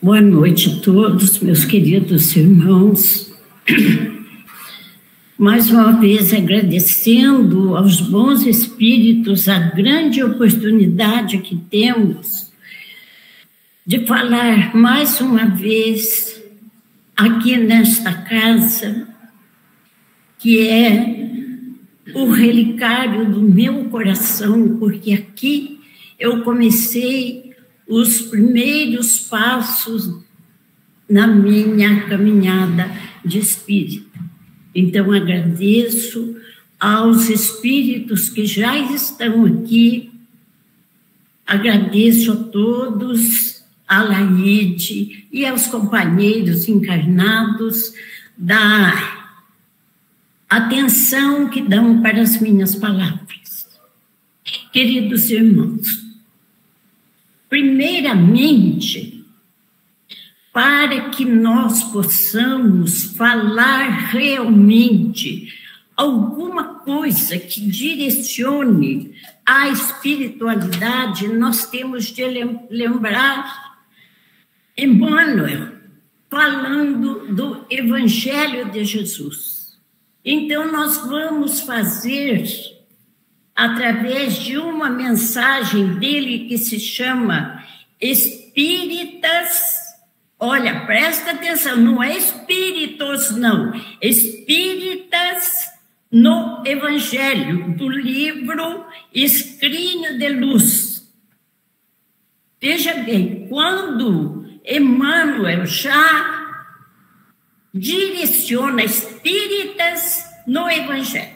Boa noite a todos, meus queridos irmãos. Mais uma vez agradecendo aos bons espíritos a grande oportunidade que temos de falar mais uma vez aqui nesta casa, que é o relicário do meu coração, porque aqui eu comecei os primeiros passos na minha caminhada de espírito. Então, agradeço aos espíritos que já estão aqui, agradeço a todos, a Laide e aos companheiros encarnados da atenção que dão para as minhas palavras. Queridos irmãos, primeiramente, para que nós possamos falar realmente alguma coisa que direcione a espiritualidade, nós temos de lembrar Emmanuel falando do Evangelho de Jesus. Então, nós vamos fazer através de uma mensagem dele que se chama Espíritas. Olha, presta atenção, não é espíritos, não. Espíritas no Evangelho, do livro Escrínio de Luz. Veja bem, quando Emmanuel já direciona espíritas no Evangelho,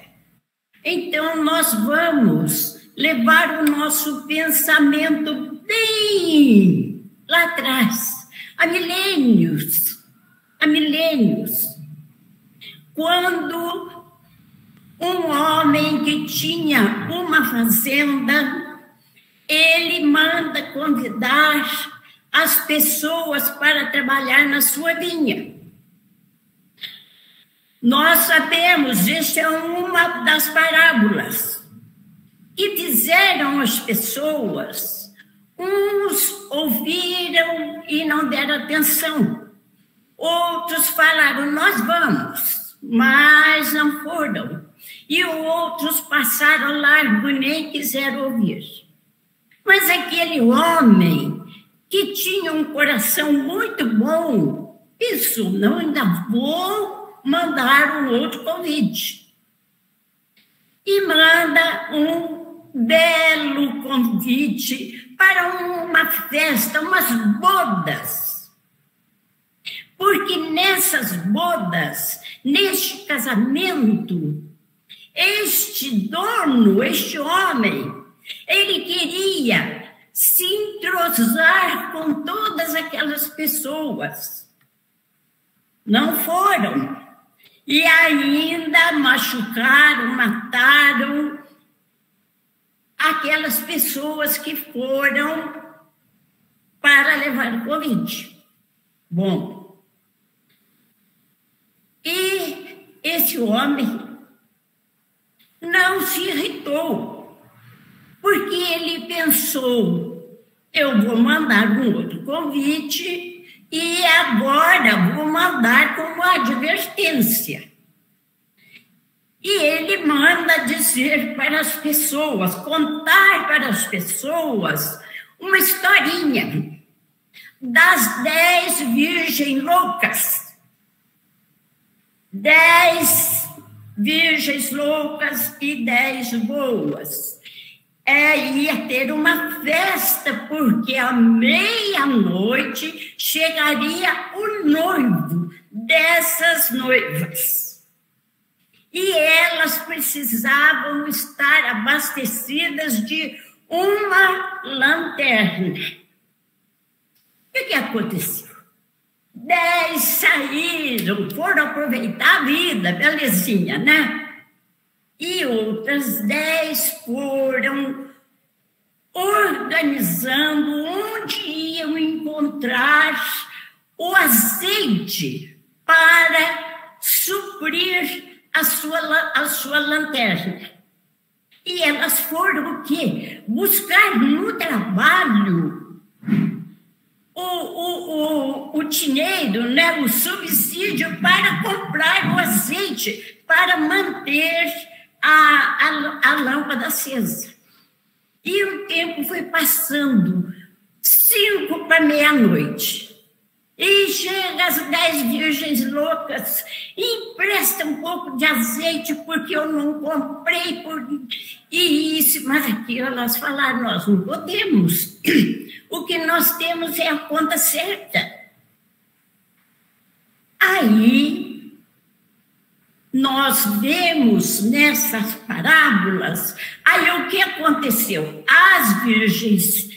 então, nós vamos levar o nosso pensamento bem lá atrás, há milênios, quando um homem que tinha uma fazenda, ele manda convidar as pessoas para trabalhar na sua vinha. Nós sabemos, esta é uma das parábolas, que fizeram as pessoas, uns ouviram e não deram atenção, outros falaram, nós vamos, mas não foram, e outros passaram largo, nem quiseram ouvir. Mas aquele homem que tinha um coração muito bom, isso, não, ainda vou mandar um outro convite. E manda um belo convite para uma festa, umas bodas. Porque nessas bodas, neste casamento, este dono, este homem, ele queria se entrosar com todas aquelas pessoas. Não foram. E ainda machucaram, mataram aquelas pessoas que foram para levar o Covid. Bom, e esse homem não se irritou, porque ele pensou, eu vou mandar um outro convite e agora vou mandar como advertência. E ele manda dizer para as pessoas, contar para as pessoas uma historinha das 10 virgens loucas. 10 virgens loucas e 10 boas. Ia ter uma festa, porque à meia-noite chegaria o noivo dessas noivas. E elas precisavam estar abastecidas de uma lanterna. O que aconteceu? 10 saíram, foram aproveitar a vida, belezinha, né? E outras 10 foram organizando onde iam encontrar o azeite para suprir a sua lanterna. E elas foram o quê? Buscar no trabalho o dinheiro, né, o subsídio para comprar o azeite, para manter a lâmpada acesa. E o tempo foi passando, 5 para meia-noite. E chega as 10 virgens loucas, empresta um pouco de azeite, porque eu não comprei, e isso, mas aquilo elas falaram, nós não podemos. O que nós temos é a conta certa. Aí, nós vemos nessas parábolas, aí o que aconteceu? As virgens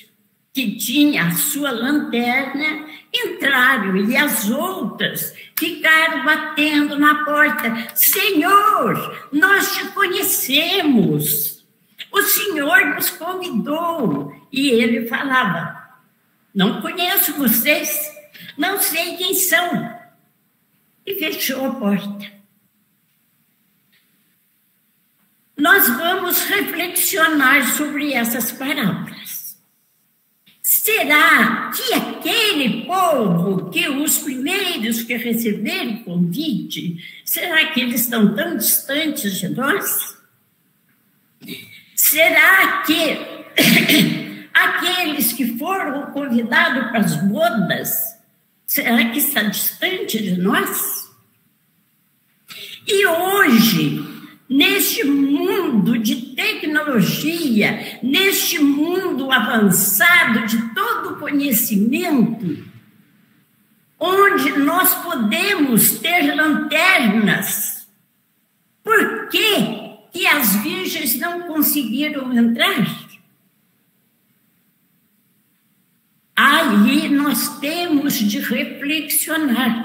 que tinham a sua lanterna entraram e as outras ficaram batendo na porta. Senhor, nós te conhecemos, o Senhor nos convidou. E ele falava, não conheço vocês, não sei quem são. E fechou a porta. Nós vamos reflexionar sobre essas parábolas. Será que aquele povo, que os primeiros que receberam o convite, será que eles estão tão distantes de nós? Será que aqueles que foram convidados para as bodas, será que está distante de nós? E hoje, neste mundo de tecnologia, neste mundo avançado de todo conhecimento, onde nós podemos ter lanternas, por que as virgens não conseguiram entrar? Aí nós temos de reflexionar.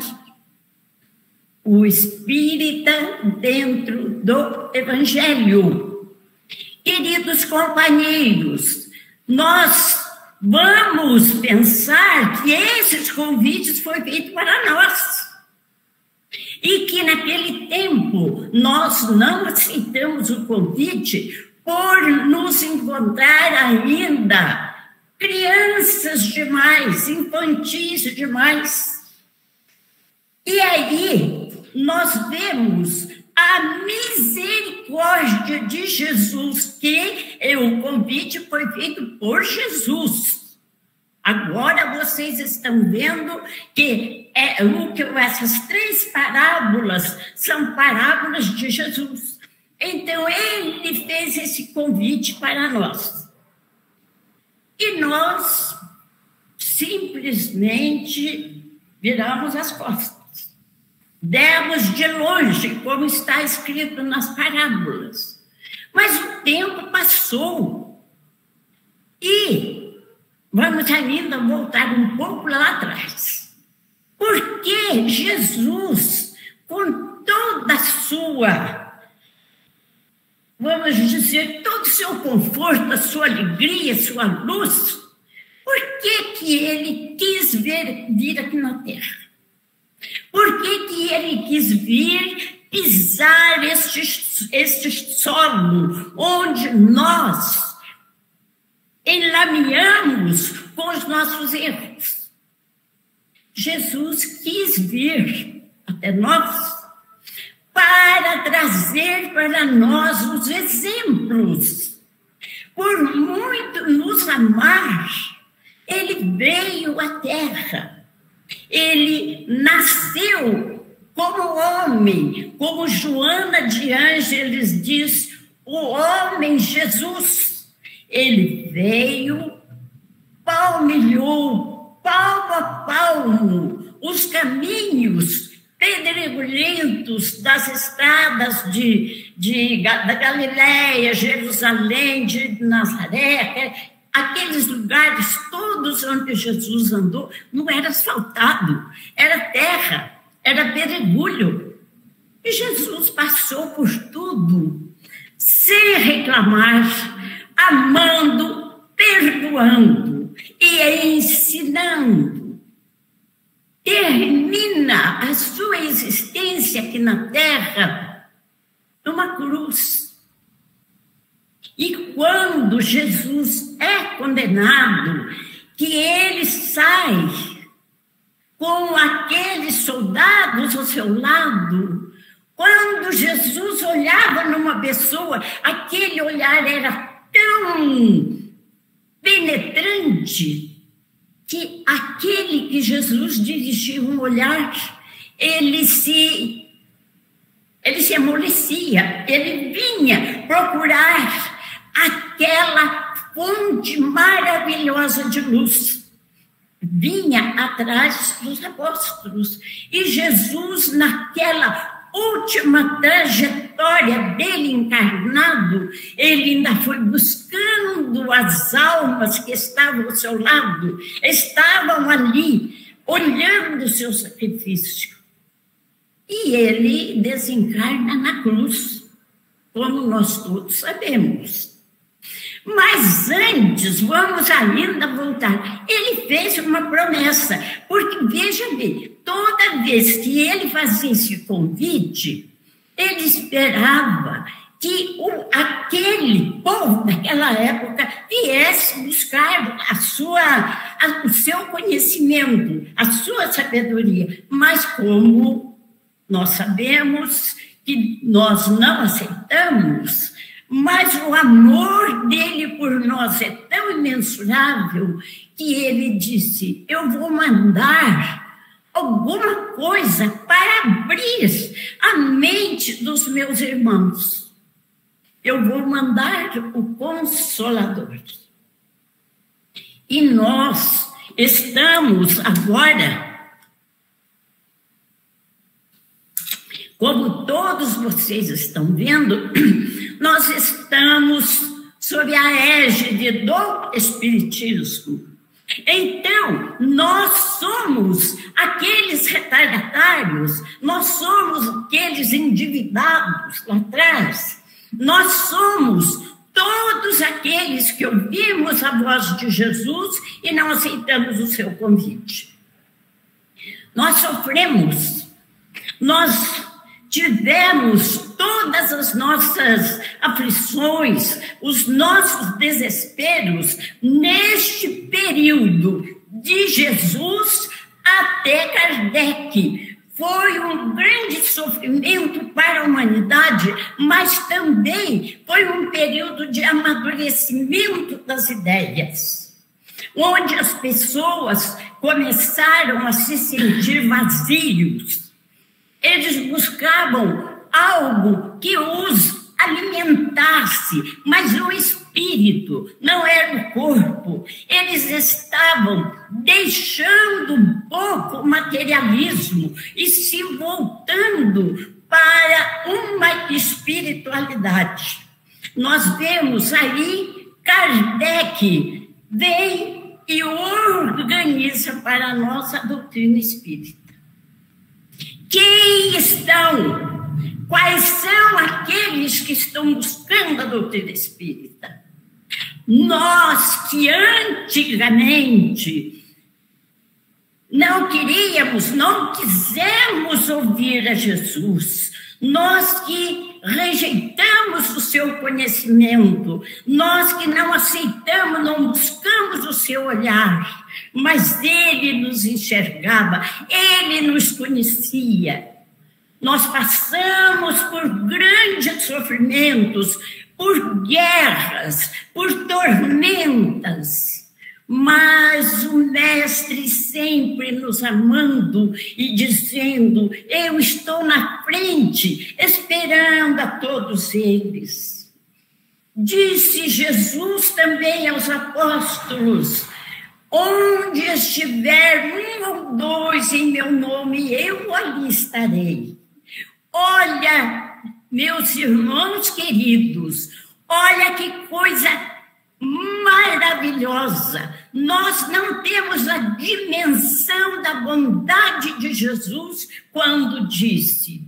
O espírita dentro do Evangelho. Queridos companheiros, nós vamos pensar que esses convites foram feitos para nós. E que naquele tempo nós não aceitamos o convite por nos encontrar ainda crianças demais, infantis demais. E aí nós vemos a misericórdia de Jesus, que o convite foi feito por Jesus. Agora vocês estão vendo que essas 3 parábolas são parábolas de Jesus. Então, ele fez esse convite para nós. E nós simplesmente viramos as costas. Demos de longe, como está escrito nas parábolas. Mas o tempo passou. E vamos ainda voltar um pouco lá atrás. Porque Jesus, com toda a sua, vamos dizer, todo o seu conforto, a sua alegria, a sua luz, por que ele quis vir aqui na Terra? Por que ele quis vir pisar este solo onde nós enlameamos com os nossos erros? Jesus quis vir até nós para trazer para nós os exemplos. Por muito nos amar, ele veio à Terra. Ele nasceu como homem, como Joana de Ângeles diz, o homem Jesus. Ele veio, palmilhou, palmo a palmo, os caminhos pedregulhentos das estradas da Galileia, Jerusalém, de Nazaré, aqueles lugares todos onde Jesus andou, não era asfaltado, era terra, era pedregulho. E Jesus passou por tudo, sem reclamar, amando, perdoando e ensinando. Termina a sua existência aqui na terra numa cruz. E quando Jesus é condenado, que ele sai com aqueles soldados ao seu lado. Quando Jesus olhava numa pessoa, aquele olhar era tão penetrante que aquele que Jesus dirigia um olhar, ele se amolecia, ele vinha procurar aquela fonte maravilhosa de luz. Vinha atrás dos apóstolos. E Jesus, naquela última trajetória dele encarnado, ele ainda foi buscando as almas que estavam ao seu lado, estavam ali, olhando o seu sacrifício. E ele desencarna na cruz, como nós todos sabemos. Mas antes, vamos ainda voltar. Ele fez uma promessa, porque, veja bem, toda vez que ele fazia esse convite, ele esperava que aquele povo daquela época viesse buscar o seu conhecimento, a sua sabedoria. Mas como nós sabemos que nós não aceitamos, mas o amor dele por nós é tão imensurável que ele disse: eu vou mandar alguma coisa para abrir a mente dos meus irmãos. Eu vou mandar o Consolador. E nós estamos agora, como todos vocês estão vendo, nós estamos sob a égide do Espiritismo. Então, nós somos aqueles retardatários, nós somos aqueles endividados lá atrás, nós somos todos aqueles que ouvimos a voz de Jesus e não aceitamos o seu convite. Nós sofremos, nós tivemos todas as nossas aflições, os nossos desesperos neste período de Jesus até Kardec. Foi um grande sofrimento para a humanidade, mas também foi um período de amadurecimento das ideias, onde as pessoas começaram a se sentir vazios. Eles buscavam algo que os alimentasse, mas o espírito, não era o corpo. Eles estavam deixando um pouco o materialismo e se voltando para uma espiritualidade. Nós vemos aí Kardec vem e organiza para nós a doutrina espírita. Quem estão? Quais são aqueles que estão buscando a doutrina espírita? Nós que antigamente não queríamos, não quisemos ouvir a Jesus, nós que rejeitamos o seu conhecimento, nós que não aceitamos, não buscamos o seu olhar, mas ele nos enxergava, ele nos conhecia. Nós passamos por grandes sofrimentos, por guerras, por tormentas, mas o Mestre sempre nos amando e dizendo: eu estou na frente, esperando a todos eles. Disse Jesus também aos apóstolos: onde estiver um ou dois em meu nome, eu ali estarei. Olha, meus irmãos queridos, olha que coisa maravilhosa. Nós não temos a dimensão da bondade de Jesus quando disse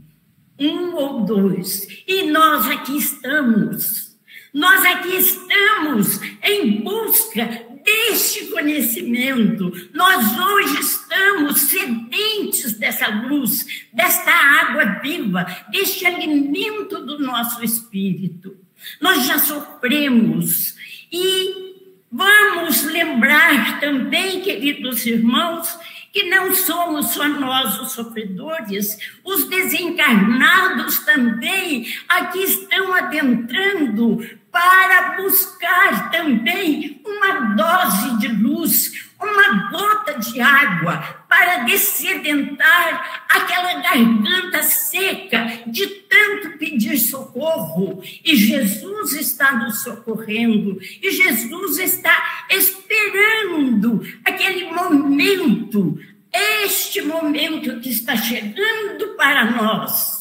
um ou dois. E nós aqui estamos. Nós aqui estamos em busca deste conhecimento. Nós hoje estamos sedentes dessa luz, desta água viva, deste alimento do nosso espírito. Nós já sofremos e vamos lembrar também, queridos irmãos, que não somos só nós os sofredores, os desencarnados também aqui estão adentrando para buscar também uma dose de luz, uma gota de água, para dessedentar aquela garganta seca de tanto pedir socorro. E Jesus está nos socorrendo, e Jesus está esperando aquele momento, este momento que está chegando para nós.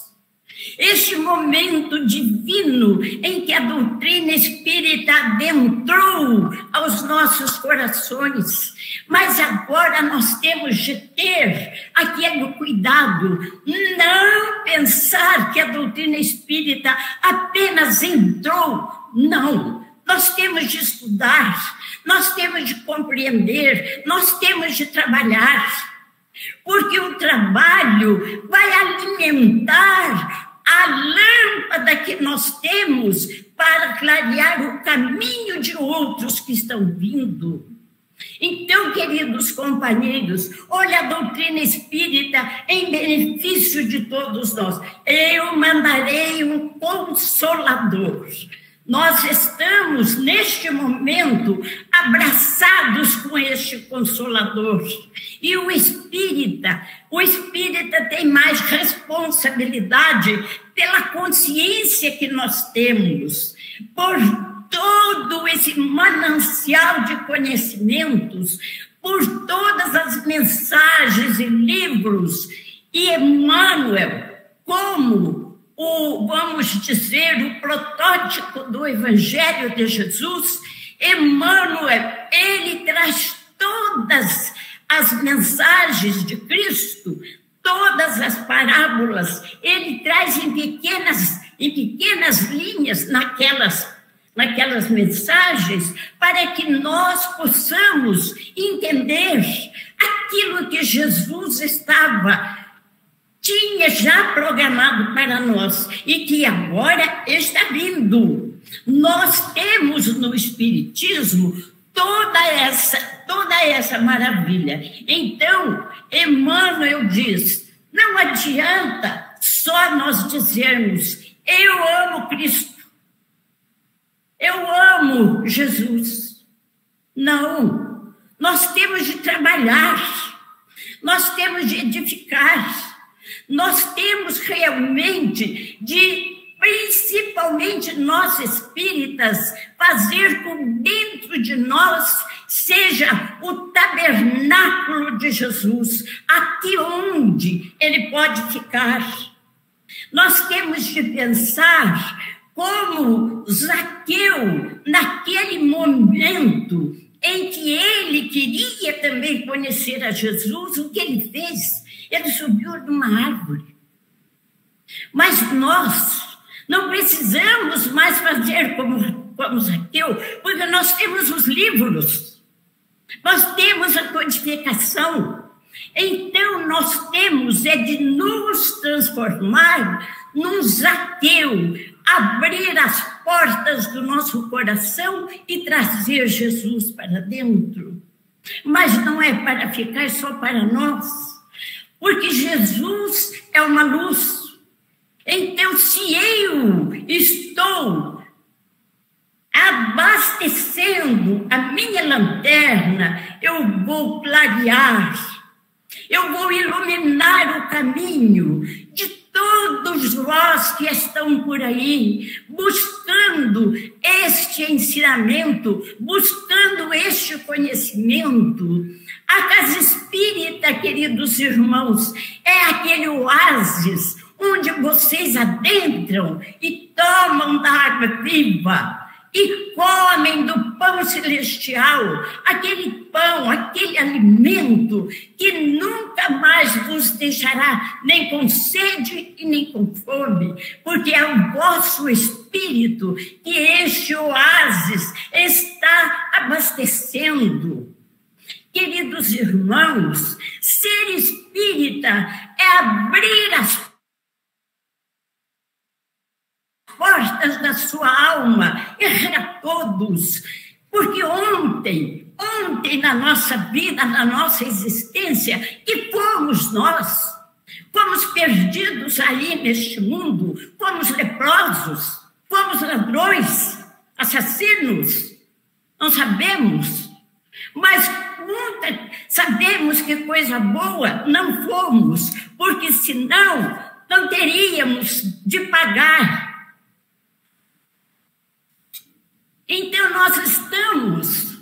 Este momento divino em que a doutrina espírita adentrou aos nossos corações. Mas agora nós temos de ter aquele cuidado, não pensar que a doutrina espírita apenas entrou. Não, nós temos de estudar, nós temos de compreender, nós temos de trabalhar, porque o trabalho vai alimentar a lâmpada que nós temos para clarear o caminho de outros que estão vindo. Então, queridos companheiros, olha a doutrina espírita em benefício de todos nós. Eu mandarei um consolador. Nós estamos, neste momento, abraçados com este Consolador. E o espírita tem mais responsabilidade pela consciência que nós temos, por todo esse manancial de conhecimentos, por todas as mensagens e livros. E Emmanuel, como vamos dizer, o protótipo do Evangelho de Jesus, Emmanuel, ele traz todas as mensagens de Cristo, todas as parábolas, ele traz em pequenas linhas naquelas mensagens, para que nós possamos entender aquilo que Jesus tinha já programado para nós e que agora está vindo. Nós temos no Espiritismo toda essa maravilha. Então, Emmanuel diz, não adianta só nós dizermos, eu amo Cristo, eu amo Jesus. Não, nós temos de trabalhar, nós temos de edificar, nós temos realmente de, principalmente nós espíritas, fazer com dentro de nós seja o tabernáculo de Jesus, aqui onde ele pode ficar. Nós temos de pensar como Zaqueu, naquele momento em que ele queria também conhecer a Jesus, o que ele fez? Ele subiu numa árvore. Mas nós não precisamos mais fazer como Zaqueu, porque nós temos os livros, nós temos a codificação. Então, nós temos de nos transformar num Zaqueu, abrir as portas do nosso coração e trazer Jesus para dentro. Mas não é para ficar só para nós, porque Jesus é uma luz. Então, se eu estou abastecendo a minha lanterna, eu vou clarear, eu vou iluminar o caminho de todos vós que estão por aí, buscando este ensinamento, buscando este conhecimento. A casa espírita, queridos irmãos, é aquele oásis onde vocês adentram e tomam da água viva e comem do pão celestial, aquele pão, aquele alimento que nunca mais vos deixará nem com sede e nem com fome, porque é o vosso espírito que este oásis está abastecendo. Queridos irmãos, ser espírita é abrir as portas da sua alma, a todos, porque ontem ontem na nossa vida, na nossa existência, que fomos nós. Fomos perdidos aí neste mundo, fomos leprosos, fomos ladrões, assassinos, não sabemos. Mas sabemos que coisa boa não fomos, porque senão não teríamos de pagar. Então nós estamos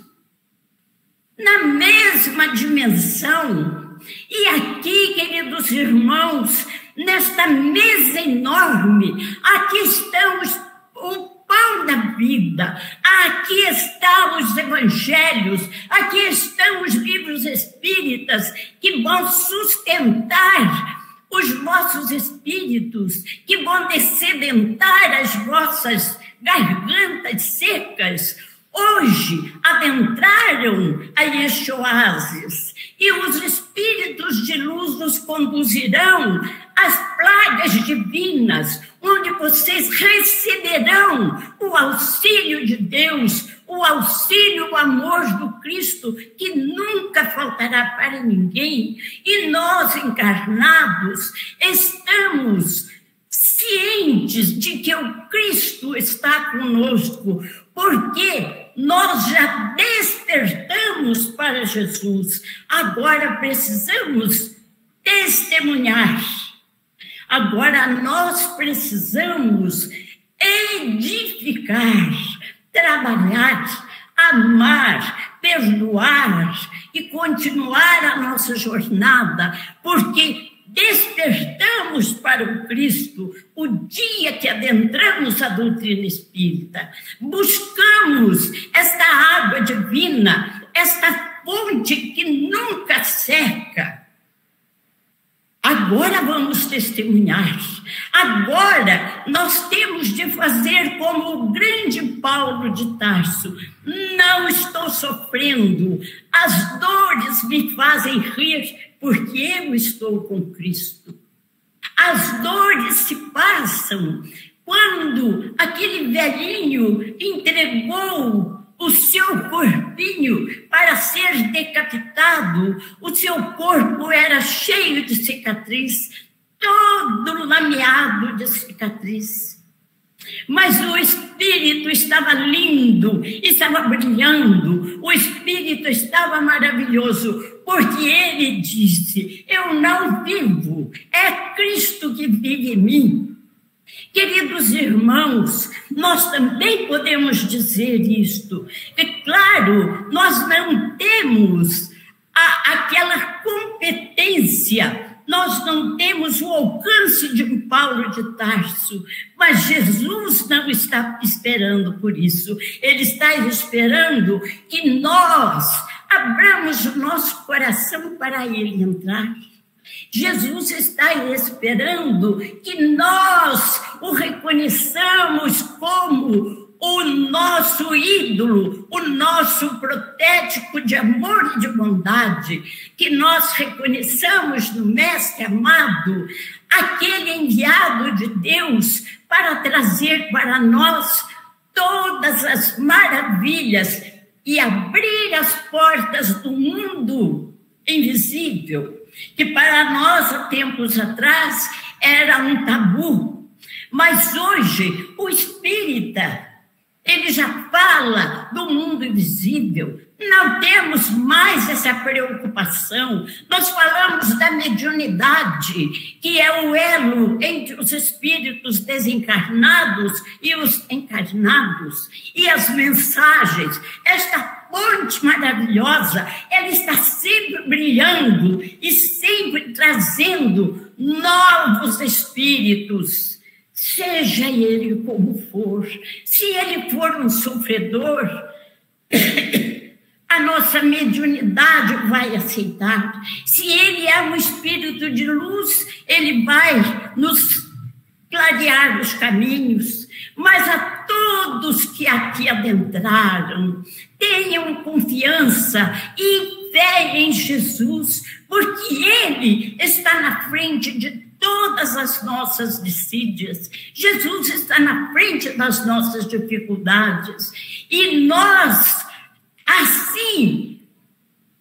na mesma dimensão. E aqui, queridos irmãos, nesta mesa enorme, aqui estamos o pão da vida, aqui estão os evangelhos, aqui estão os livros espíritas que vão sustentar os vossos espíritos, que vão descedentar as vossas gargantas secas. Hoje adentraram a este oásis e os espíritos de luz nos conduzirão às plagas divinas, onde vocês receberão o auxílio de Deus, o auxílio, o amor do Cristo, que nunca faltará para ninguém. E nós, encarnados, estamos cientes de que o Cristo está conosco, porque nós já despertamos para Jesus. Agora precisamos testemunhar. Agora nós precisamos edificar, trabalhar, amar, perdoar e continuar a nossa jornada, porque despertamos para o Cristo o dia que adentramos a doutrina espírita. Buscamos esta água divina, esta fonte que nunca seca. Agora vamos testemunhar. Agora nós temos de fazer como o grande Paulo de Tarso. Não estou sofrendo, as dores me fazem rir, porque eu estou com Cristo. As dores se passam quando aquele velhinho entregou o seu corpinho para ser decapitado. O seu corpo era cheio de cicatriz, todo lameado de cicatriz. Mas o espírito estava lindo, estava brilhando, o espírito estava maravilhoso, porque ele disse: eu não vivo, é Cristo que vive em mim. Queridos irmãos, nós também podemos dizer isto. É claro, nós não temos aquela competência, nós não temos o alcance de um Paulo de Tarso, mas Jesus não está esperando por isso. Ele está esperando que nós abramos o nosso coração para ele entrar. Jesus está esperando que nós o reconheçamos como o nosso ídolo, o nosso protético de amor e de bondade, que nós reconheçamos no Mestre amado aquele enviado de Deus para trazer para nós todas as maravilhas e abrir as portas do mundo invisível, que para nós, há tempos atrás, era um tabu. Mas hoje, o espírita, ele já fala do mundo invisível. Não temos mais essa preocupação. Nós falamos da mediunidade, que é o elo entre os espíritos desencarnados e os encarnados. E as mensagens, esta fonte maravilhosa, ela está sempre brilhando e sempre trazendo novos espíritos. Seja ele como for, se ele for um sofredor, a nossa mediunidade vai aceitar. Se ele é um espírito de luz, ele vai nos clarear os caminhos. Mas a todos que aqui adentraram, tenham confiança e fé em Jesus, porque ele está na frente de todas as nossas desídias. Jesus está na frente das nossas dificuldades. E nós, assim assim,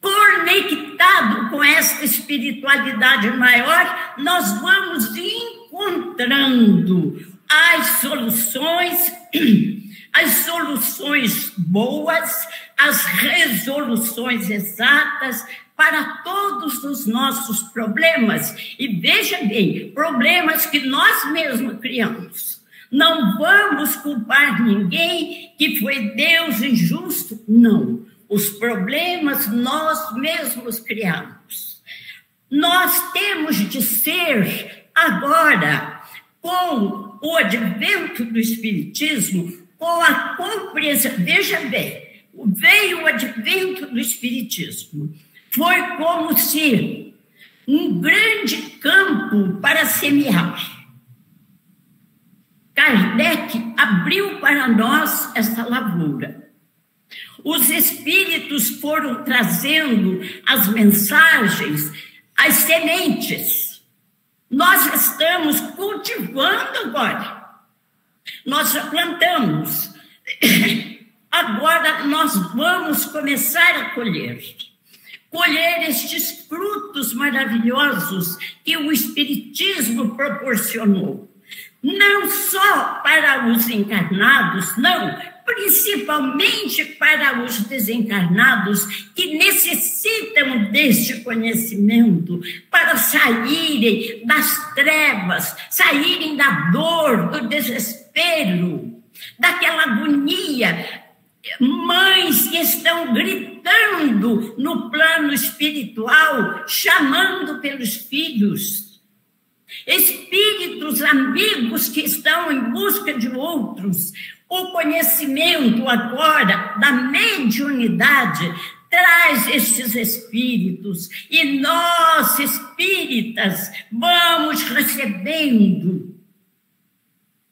conectado com essa espiritualidade maior, nós vamos encontrando as soluções boas, as resoluções exatas para todos os nossos problemas. E veja bem, problemas que nós mesmos criamos. Não vamos culpar ninguém que foi Deus injusto, não. Os problemas nós mesmos criamos. Nós temos de ser agora, com o advento do Espiritismo, com a compreensão. Veja bem, veio o advento do Espiritismo. Foi como se um grande campo para semear. Kardec abriu para nós essa lavoura. Os espíritos foram trazendo as mensagens, as sementes. Nós estamos cultivando agora. Nós já plantamos. Agora nós vamos começar a colher. Colher estes frutos maravilhosos que o Espiritismo proporcionou. Não só para os encarnados, não, principalmente para os desencarnados que necessitam deste conhecimento para saírem das trevas, saírem da dor, do desespero, daquela agonia. Mães que estão gritando no plano espiritual, chamando pelos filhos. Espíritos amigos que estão em busca de outros. O conhecimento agora da mediunidade traz estes espíritos e nós, espíritas, vamos recebendo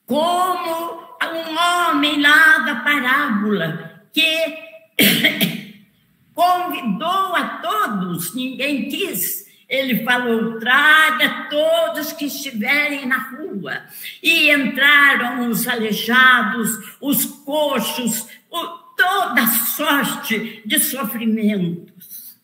como um homem lá da parábola que convidou a todos, ninguém quis. Ele falou, traga todos que estiverem na rua. E entraram os aleijados, os coxos, toda sorte de sofrimentos.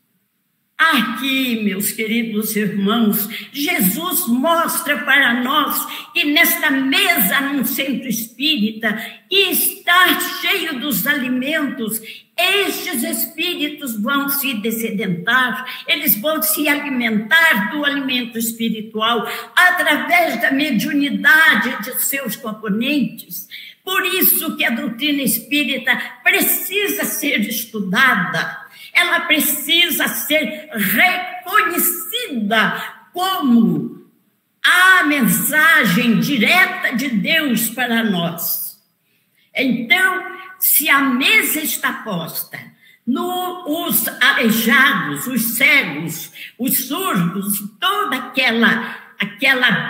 Aqui, meus queridos irmãos, Jesus mostra para nós que nesta mesa num centro espírita, que está cheio dos alimentos, estes espíritos vão se dessedentar, eles vão se alimentar do alimento espiritual através da mediunidade de seus componentes. Por isso que a doutrina espírita precisa ser estudada, ela precisa ser reconhecida como a mensagem direta de Deus para nós. Então, se a mesa está posta, os aleijados, os cegos, os surdos, toda aquela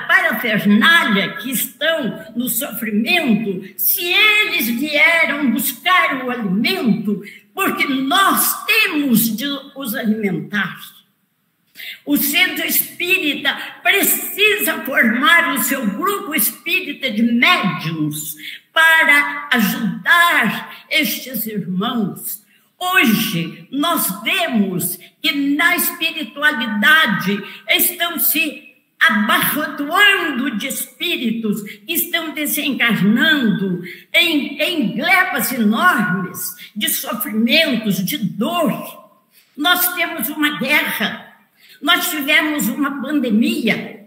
parafernália que estão no sofrimento, se eles vieram buscar o alimento, porque nós temos de os alimentar. O centro espírita precisa formar o seu grupo espírita de médiuns para ajudar estes irmãos. Hoje, nós vemos que na espiritualidade estão se abarrotoando de espíritos que estão desencarnando em glebas enormes de sofrimentos, de dor. Nós temos uma guerra, nós tivemos uma pandemia.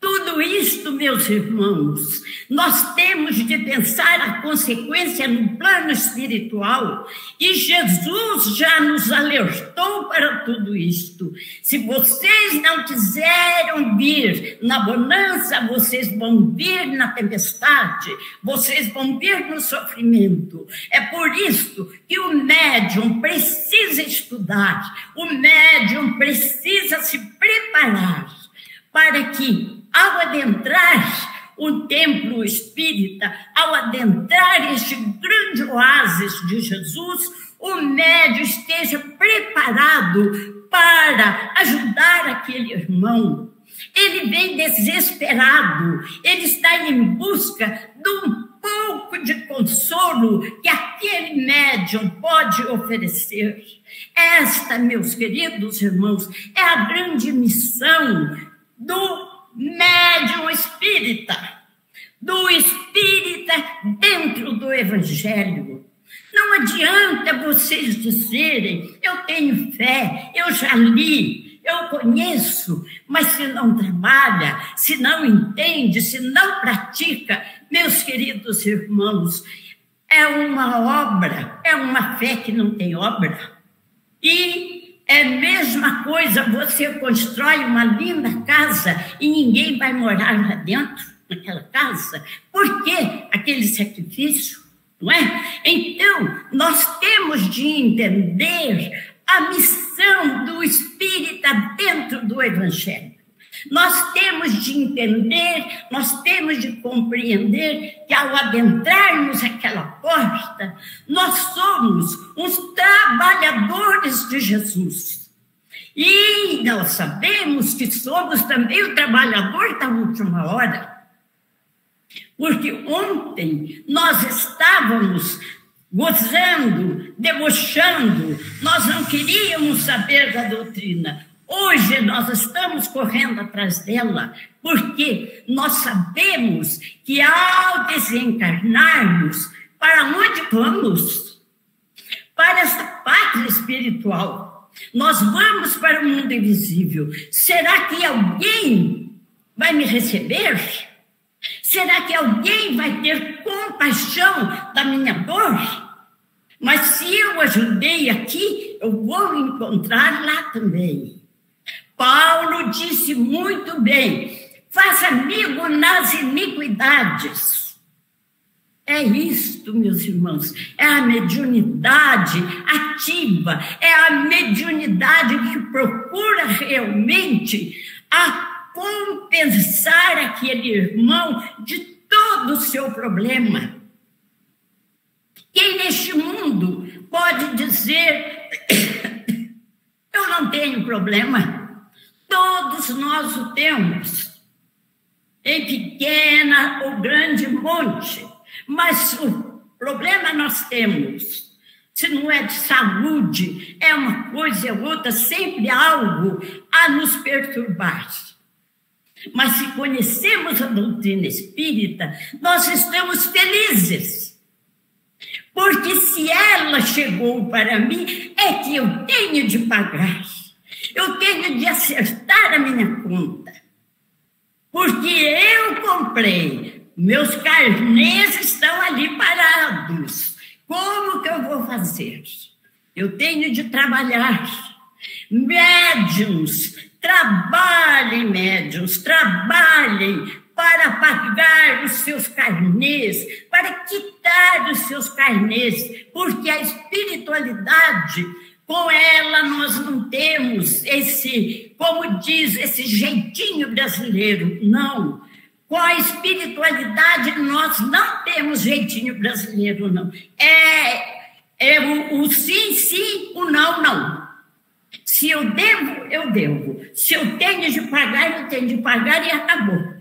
Tudo isto, meus irmãos, nós temos de pensar a consequência no plano espiritual. E Jesus já nos alertou para tudo isto. Se vocês não quiserem vir na bonança, vocês vão vir na tempestade, vocês vão vir no sofrimento. É por isso que o médium precisa estudar, o médium precisa se preparar para que, ao adentrar o templo espírita, ao adentrar este grande oásis de Jesus, o médium esteja preparado para ajudar aquele irmão. Ele vem desesperado, ele está em busca de um pouco de consolo que aquele médium pode oferecer. Esta, meus queridos irmãos, é a grande missão do médium espírita, do espírita dentro do Evangelho. Não adianta vocês dizerem, eu tenho fé, eu já li, eu conheço, mas se não trabalha, se não entende, se não pratica, meus queridos irmãos, é uma obra, é uma fé que não tem obra. E é a mesma coisa, você constrói uma linda casa e ninguém vai morar lá dentro, naquela casa. Por quê? Aquele sacrifício. Não é? Então, nós temos de entender a missão do espírita dentro do Evangelho. Nós temos de entender, nós temos de compreender que ao adentrarmos aquela porta, nós somos os trabalhadores de Jesus. E nós sabemos que somos também o trabalhador da última hora. Porque ontem nós estávamos gozando, debochando, nós não queríamos saber da doutrina. Hoje nós estamos correndo atrás dela, porque nós sabemos que ao desencarnarmos, para onde vamos? Para esta pátria espiritual. Nós vamos para o mundo invisível. Será que alguém vai me receber? Será que alguém vai ter compaixão da minha dor? Mas se eu ajudei aqui, eu vou encontrar lá também. Paulo disse muito bem, faça amigo nas iniquidades. É isto, meus irmãos, é a mediunidade ativa, é a mediunidade que procura realmente compensar aquele irmão de todo o seu problema. Quem neste mundo pode dizer, eu não tenho problema? Todos nós o temos, em pequena ou grande monte, mas o problema nós temos. Se não é de saúde, é uma coisa ou outra, sempre algo a nos perturbar. Mas se conhecemos a doutrina espírita, nós estamos felizes. Porque se ela chegou para mim, é que eu tenho de pagar. Eu tenho de acertar a minha conta. Porque eu comprei, meus carnês estão ali parados. Como que eu vou fazer? Eu tenho de trabalhar. Médiuns, trabalhem, médiuns, trabalhem para pagar os seus carnês, para quitar os seus carnês, porque a espiritualidade, com ela nós não temos esse, como diz, esse jeitinho brasileiro, não. Com a espiritualidade nós não temos jeitinho brasileiro, não. É o sim, sim, o não, não. Se eu devo, eu devo. Se eu tenho de pagar, eu tenho de pagar e acabou.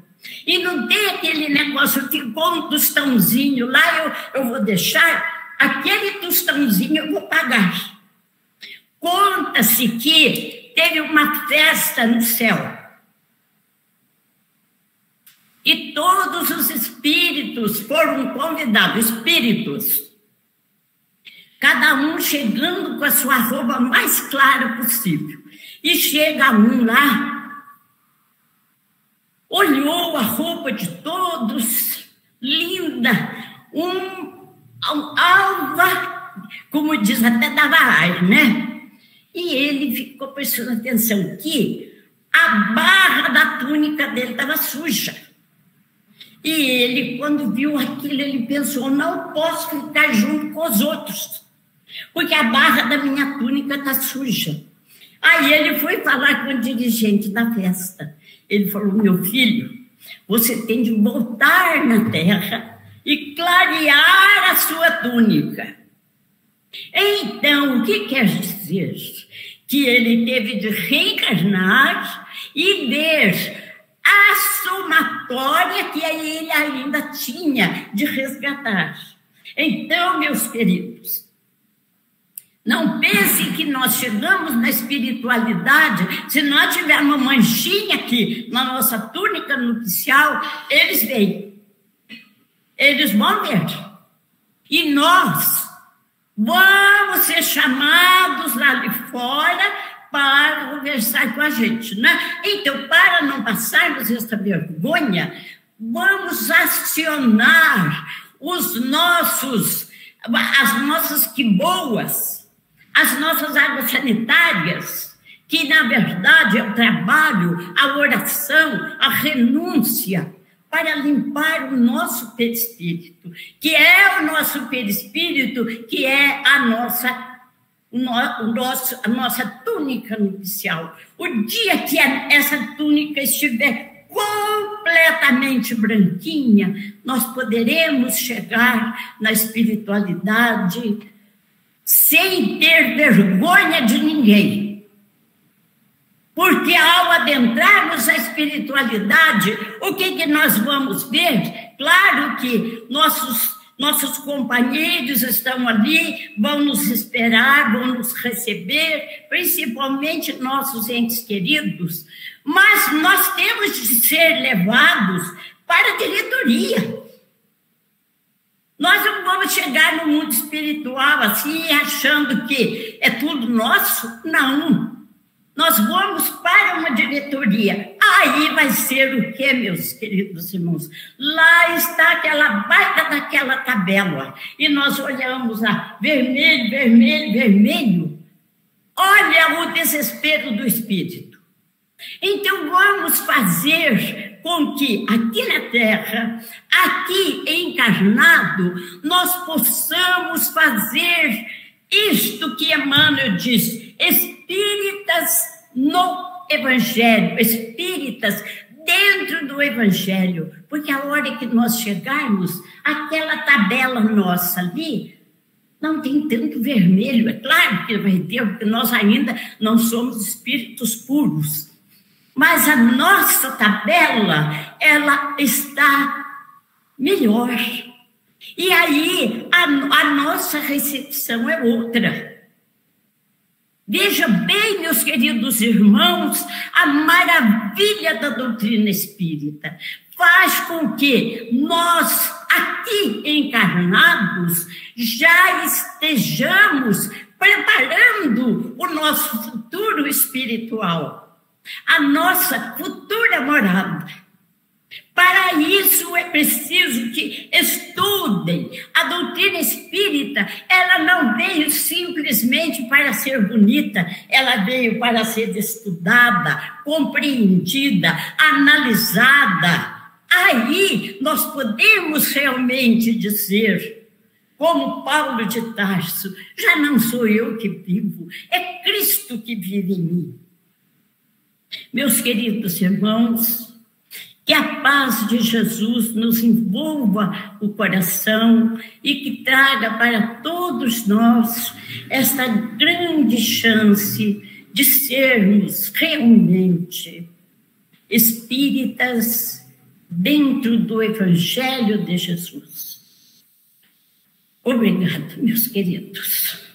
E não tem aquele negócio que com um tostãozinho lá eu vou deixar, aquele tostãozinho eu vou pagar. Conta-se que teve uma festa no céu. E todos os espíritos foram convidados, espíritos. Cada um chegando com a sua roupa mais clara possível. E chega um lá, olhou a roupa de todos, linda, alva, como diz, até dava ar, né? E ele ficou prestando atenção que a barra da túnica dele estava suja. E ele, quando viu aquilo, ele pensou, não posso ficar junto com os outros, porque a barra da minha túnica está suja. Aí ele foi falar com o dirigente da festa. Ele falou, meu filho, você tem de voltar na terra e clarear a sua túnica. Então, o que quer dizer? Que ele teve de reencarnar e ver a somatória que ele ainda tinha de resgatar. Então, meus queridos, não pensem que nós chegamos na espiritualidade, se nós tivermos uma manchinha aqui na nossa túnica nupcial, eles veem. Eles vão ver. E nós vamos ser chamados lá de fora para conversar com a gente, né? Então, para não passarmos essa vergonha, vamos acionar as nossas quiboas, as nossas águas sanitárias, que, na verdade, é o trabalho, a oração, a renúncia, para limpar o nosso perispírito, que é o nosso perispírito, que é a nossa túnica nupcial. O dia que essa túnica estiver completamente branquinha, nós poderemos chegar na espiritualidade sem ter vergonha de ninguém. Porque ao adentrarmos a espiritualidade, o que nós vamos ver? Claro que nossos companheiros estão ali, vão nos esperar, vão nos receber, principalmente nossos entes queridos, mas nós temos de ser levados para a diretoria. Nós não vamos chegar no mundo espiritual assim, achando que é tudo nosso. Não. Nós vamos para uma diretoria. Aí vai ser o quê, meus queridos irmãos? Lá está aquela baita daquela tabela. E nós olhamos lá, vermelho, vermelho, vermelho. Olha o desespero do espírito. Então, vamos fazer com que aqui na Terra, aqui encarnado, nós possamos fazer isto que Emmanuel diz, espíritas no Evangelho, espíritas dentro do Evangelho, porque a hora que nós chegarmos, aquela tabela nossa ali, não tem tanto vermelho, é claro que vai ter, porque nós ainda não somos espíritos puros, mas a nossa tabela, ela está melhor. E aí, a nossa recepção é outra. Veja bem, meus queridos irmãos, a maravilha da doutrina espírita. Faz com que nós, aqui encarnados, já estejamos preparando o nosso futuro espiritual, a nossa futura morada. Para isso é preciso que estudem. A doutrina espírita, ela não veio simplesmente para ser bonita, ela veio para ser estudada, compreendida, analisada. Aí nós podemos realmente dizer, como Paulo de Tarso, já não sou eu que vivo, é Cristo que vive em mim. Meus queridos irmãos, que a paz de Jesus nos envolva o coração e que traga para todos nós esta grande chance de sermos realmente espíritas dentro do Evangelho de Jesus. Obrigado, meus queridos.